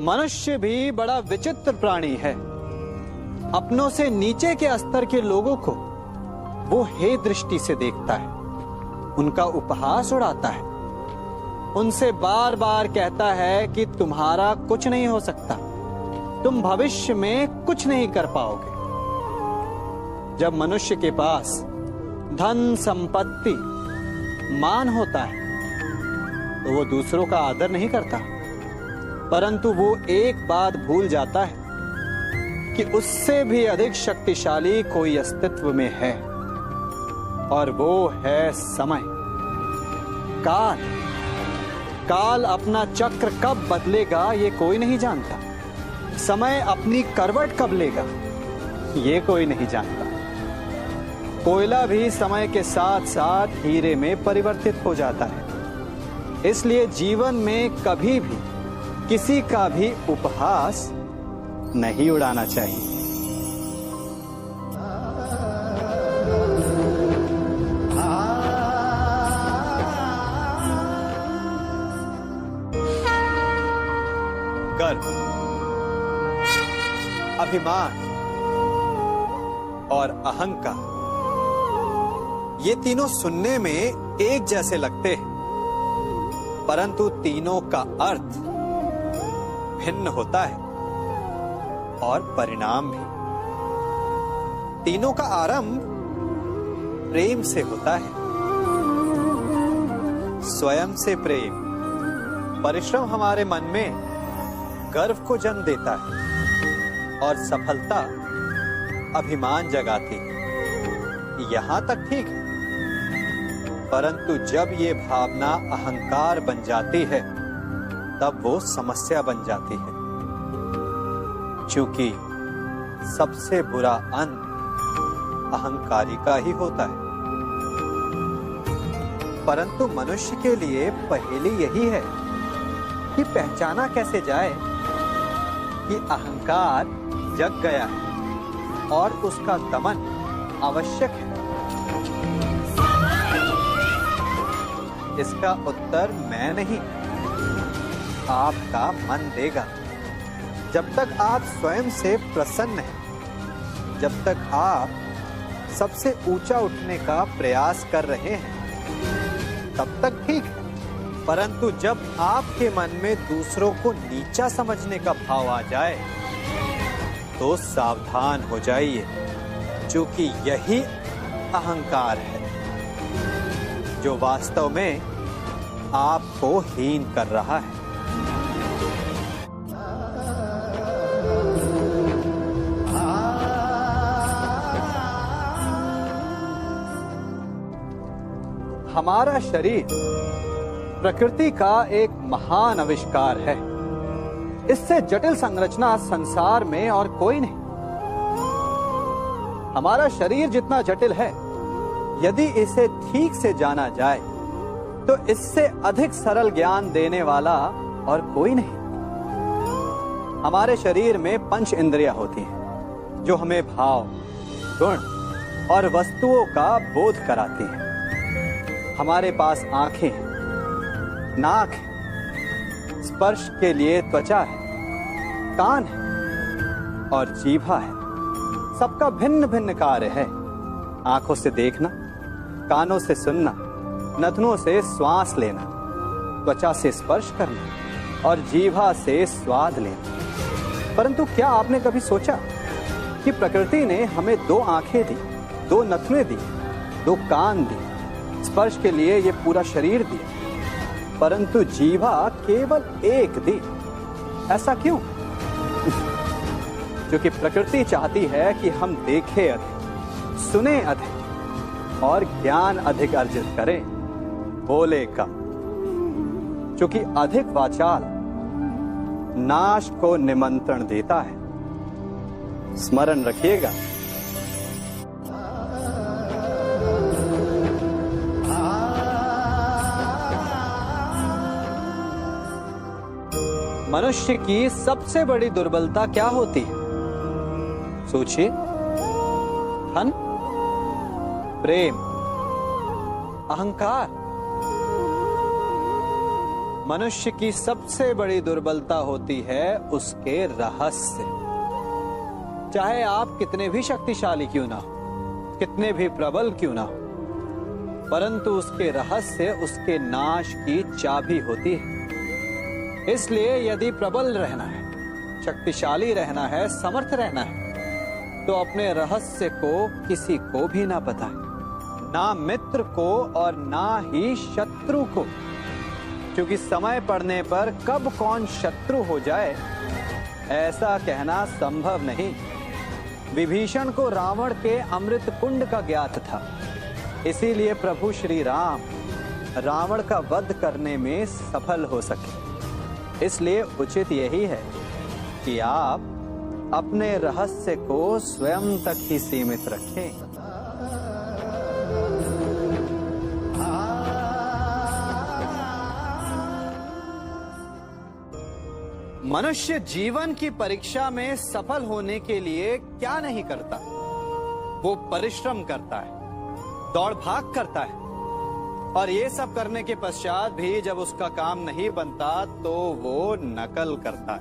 मनुष्य भी बड़ा विचित्र प्राणी है। अपनों से नीचे के स्तर के लोगों को वो हे दृष्टि से देखता है, उनका उपहास उड़ाता है, उनसे बार बार कहता है कि तुम्हारा कुछ नहीं हो सकता, तुम भविष्य में कुछ नहीं कर पाओगे। जब मनुष्य के पास धन, संपत्ति, मान होता है तो वो दूसरों का आदर नहीं करता, परंतु वो एक बात भूल जाता है कि उससे भी अधिक शक्तिशाली कोई अस्तित्व में है, और वो है समय। काल काल अपना चक्र कब बदलेगा ये कोई नहीं जानता। समय अपनी करवट कब लेगा ये कोई नहीं जानता। कोयला भी समय के साथ साथ हीरे में परिवर्तित हो जाता है। इसलिए जीवन में कभी भी किसी का भी उपहास नहीं उड़ाना चाहिए। गर्व, अभिमान और अहंकार, ये तीनों सुनने में एक जैसे लगते हैं, परंतु तीनों का अर्थ भिन्न होता है और परिणाम भी। तीनों का आरंभ प्रेम से होता है। स्वयं से प्रेम, परिश्रम हमारे मन में गर्व को जन्म देता है और सफलता अभिमान जगाती है। यहां तक ठीक है, परंतु जब ये भावना अहंकार बन जाती है तब वो समस्या बन जाती है, क्योंकि सबसे बुरा अंत अहंकारी का ही होता है। परंतु मनुष्य के लिए पहेली यही है कि पहचाना कैसे जाए कि अहंकार जग गया है और उसका दमन आवश्यक है। इसका उत्तर मैं नहीं, आपका मन देगा। जब तक आप स्वयं से प्रसन्न हैं, जब तक आप सबसे ऊंचा उठने का प्रयास कर रहे हैं, तब तक ठीक है। परंतु जब आपके मन में दूसरों को नीचा समझने का भाव आ जाए तो सावधान हो जाइए, क्योंकि यही अहंकार है जो वास्तव में आपको हीन कर रहा है। हमारा शरीर प्रकृति का एक महान आविष्कार है। इससे जटिल संरचना संसार में और कोई नहीं। हमारा शरीर जितना जटिल है, यदि इसे ठीक से जाना जाए तो इससे अधिक सरल ज्ञान देने वाला और कोई नहीं। हमारे शरीर में पंच इंद्रियां होती हैं जो हमें भाव, गुण और वस्तुओं का बोध कराती हैं। हमारे पास आंखें हैं, नाक है, स्पर्श के लिए त्वचा है, कान है और जीभा है। सबका भिन्न भिन्न कार्य है। आंखों से देखना, कानों से सुनना, नथनों से श्वास लेना, त्वचा से स्पर्श करना और जीभा से स्वाद लेना। परंतु क्या आपने कभी सोचा कि प्रकृति ने हमें 2 आंखें दी, 2 नथुने दी, 2 कान दी, स्पर्श के लिए ये पूरा शरीर दिया, परंतु जीवा केवल 1 दी? ऐसा क्यों? क्योंकि प्रकृति चाहती है कि हम देखें अधिक, सुने अधिक और ज्ञान अधिक अर्जित करें, बोले कम। क्योंकि अधिक वाचाल नाश को निमंत्रण देता है। स्मरण रखिएगा। मनुष्य की सबसे बड़ी दुर्बलता क्या होती है? सोचिए। धन, प्रेम, अहंकार। मनुष्य की सबसे बड़ी दुर्बलता होती है उसके रहस्य। चाहे आप कितने भी शक्तिशाली क्यों ना हो, कितने भी प्रबल क्यों ना हो, परंतु उसके रहस्य उसके नाश की चाबी होती है। इसलिए यदि प्रबल रहना है, शक्तिशाली रहना है, समर्थ रहना है, तो अपने रहस्य को किसी को भी ना बताएं, ना मित्र को और ना ही शत्रु को, क्योंकि समय पड़ने पर कब कौन शत्रु हो जाए ऐसा कहना संभव नहीं। विभीषण को रावण के अमृत कुंड का ज्ञात था, इसीलिए प्रभु श्री राम रावण का वध करने में सफल हो सके। इसलिए उचित यही है कि आप अपने रहस्य को स्वयं तक ही सीमित रखें। मनुष्य जीवन की परीक्षा में सफल होने के लिए क्या नहीं करता? वो परिश्रम करता है, दौड़ भाग करता है, और ये सब करने के पश्चात भी जब उसका काम नहीं बनता तो वो नकल करता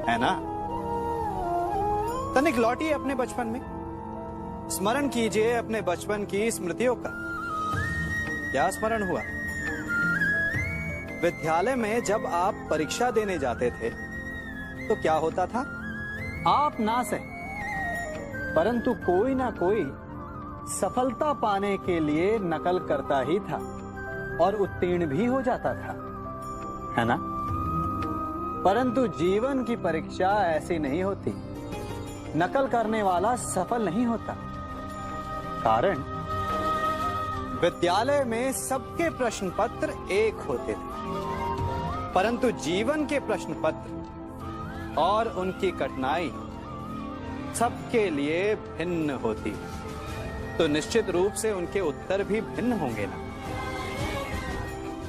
है ना? तनिक लौटिए अपने बचपन में, स्मरण कीजिए अपने बचपन की स्मृतियों का। क्या स्मरण हुआ? विद्यालय में जब आप परीक्षा देने जाते थे तो क्या होता था? आप ना सही, परंतु कोई ना कोई सफलता पाने के लिए नकल करता ही था और उत्तीर्ण भी हो जाता था, है ना? परंतु जीवन की परीक्षा ऐसी नहीं होती। नकल करने वाला सफल नहीं होता। कारण विद्यालय में सबके प्रश्न पत्र एक होते थे, परंतु जीवन के प्रश्न पत्र और उनकी कठिनाई सबके लिए भिन्न होती, तो निश्चित रूप से उनके उत्तर भी भिन्न होंगे ना।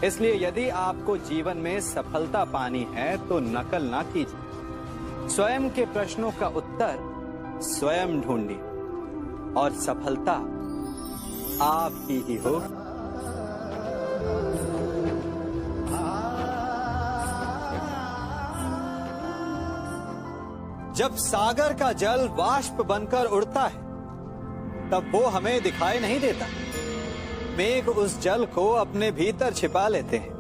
इसलिए यदि आपको जीवन में सफलता पानी है तो नकल ना कीजिए, स्वयं के प्रश्नों का उत्तर स्वयं ढूंढिए और सफलता आपकी ही होगी। जब सागर का जल वाष्प बनकर उड़ता है तब वो हमें दिखाई नहीं देता। मेघ उस जल को अपने भीतर छिपा लेते हैं,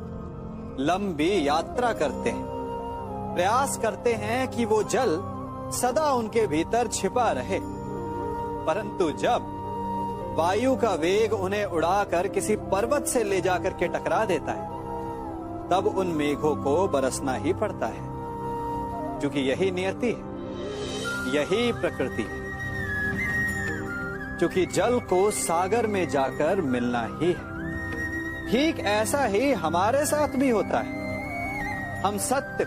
लंबी यात्रा करते हैं, प्रयास करते हैं कि वो जल सदा उनके भीतर छिपा रहे, परंतु जब वायु का वेग उन्हें उड़ाकर किसी पर्वत से ले जाकर के टकरा देता है तब उन मेघों को बरसना ही पड़ता है, क्योंकि यही नियति है, यही प्रकृति है। क्योंकि जल को सागर में जाकर मिलना ही है। ठीक ऐसा ही हमारे साथ भी होता है। हम सत्य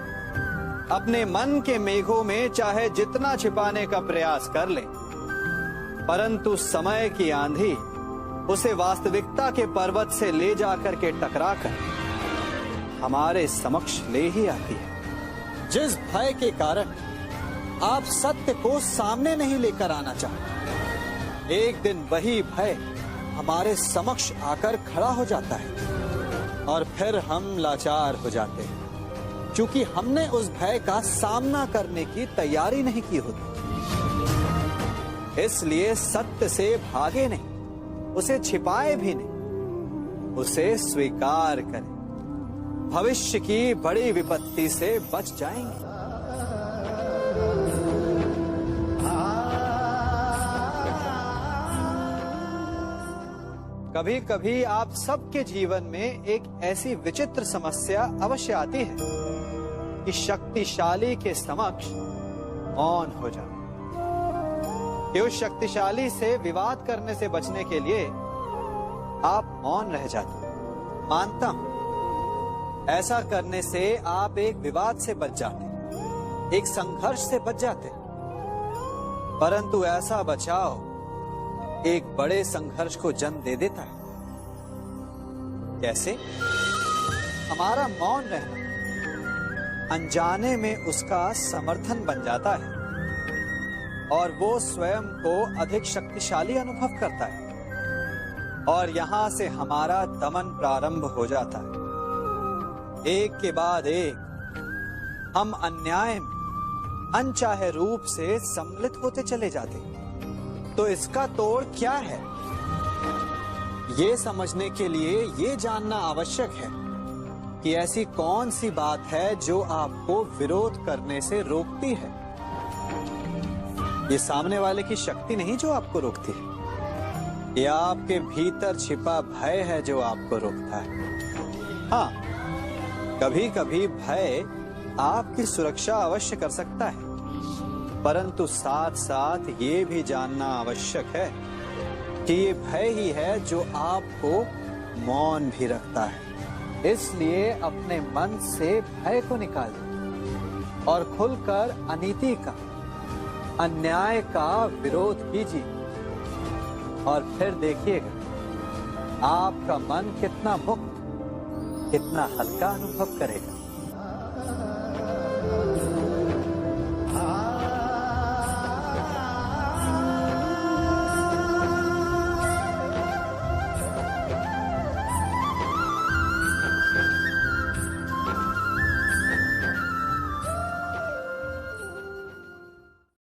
अपने मन के मेघों में चाहे जितना छिपाने का प्रयास कर लें, परंतु समय की आंधी उसे वास्तविकता के पर्वत से ले जाकर के टकराकर हमारे समक्ष ले ही आती है। जिस भय के कारण आप सत्य को सामने नहीं लेकर आना चाहते, एक दिन वही भय हमारे समक्ष आकर खड़ा हो जाता है और फिर हम लाचार हो जाते हैं, क्योंकि हमने उस भय का सामना करने की तैयारी नहीं की होती। इसलिए सत्य से भागे नहीं, उसे छिपाए भी नहीं, उसे स्वीकार करें। भविष्य की बड़ी विपत्ति से बच जाएंगे। कभी कभी आप सबके जीवन में एक ऐसी विचित्र समस्या अवश्य आती है कि शक्तिशाली के समक्ष मौन हो जाए, कि उस शक्तिशाली से विवाद करने से बचने के लिए आप मौन रह जाते। मानता हूं ऐसा करने से आप एक विवाद से बच जाते, एक संघर्ष से बच जाते, परंतु ऐसा बचाव एक बड़े संघर्ष को जन्म दे देता है। कैसे? हमारा मौन रहना अनजाने में उसका समर्थन बन जाता है और वो स्वयं को अधिक शक्तिशाली अनुभव करता है और यहां से हमारा दमन प्रारंभ हो जाता है। एक के बाद एक हम अन्याय में अनचाहे रूप से सम्मिलित होते चले जाते, तो इसका तोड़ क्या है? ये समझने के लिए ये जानना आवश्यक है कि ऐसी कौन सी बात है जो आपको विरोध करने से रोकती है। ये सामने वाले की शक्ति नहीं जो आपको रोकती है, ये आपके भीतर छिपा भय है जो आपको रोकता है। हाँ, कभी कभी भय आपकी सुरक्षा अवश्य कर सकता है, परंतु साथ साथ ये भी जानना आवश्यक है कि ये भय ही है जो आपको मौन भी रखता है। इसलिए अपने मन से भय को निकालिए और खुलकर अनीति का, अन्याय का विरोध कीजिए, और फिर देखिएगा आपका मन कितना मुक्त, कितना हल्का अनुभव करेगा।